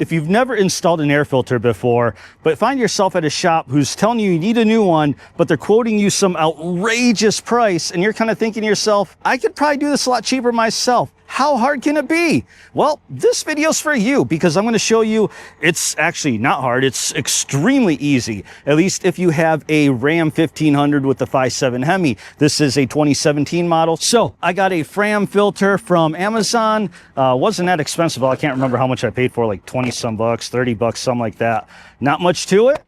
if you've never installed an air filter before, but find yourself at a shop who's telling you need a new one, but they're quoting you some outrageous price, and you're kind of thinking to yourself, I could probably do this a lot cheaper myself. How hard can it be? Well, this video's for you because I'm going to show you it's actually not hard. It's extremely easy, at least if you have a Ram 1500 with the 5.7 Hemi. This is a 2017 model. So I got a Fram filter from Amazon. Wasn't that expensive. I can't remember how much I paid for, like 20 some bucks, 30 bucks, something like that. Not much to it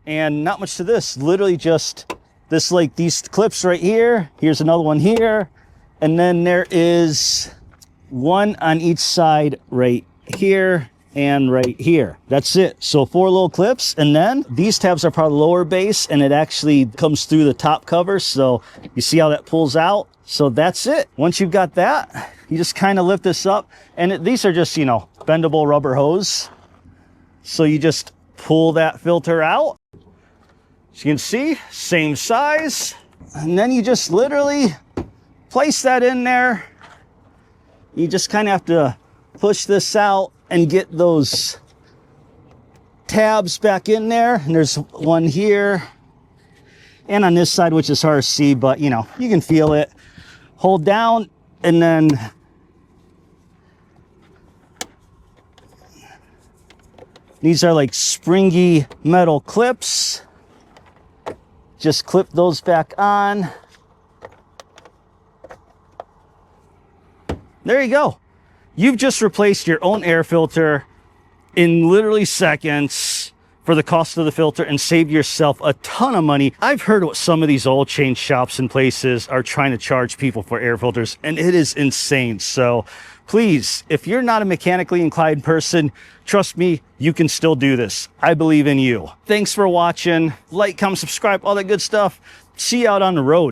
and not much to this. Literally just this, like these clips right here. Here's another one here. And then there is one on each side right here and right here. That's it. So 4 little clips, and then these tabs are part of the lower base, and it actually comes through the top cover. So you see how that pulls out? So that's it. Once you've got that, you just kind of lift this up, and these are just, you know, bendable rubber hose. So you just pull that filter out. As you can see, same size. And then you just literally place that in there. You just kind of have to push this out and get those tabs back in there. And there's one here and on this side, which is hard to see, but you know, you can feel it. Hold down, and then these are like springy metal clips. Just clip those back on. There you go. You've just replaced your own air filter in literally seconds for the cost of the filter and saved yourself a ton of money. I've heard what some of these oil change shops and places are trying to charge people for air filters, and it is insane. So please, if you're not a mechanically inclined person, trust me, you can still do this. I believe in you. Thanks for watching. Like, comment, subscribe, all that good stuff. See you out on the road.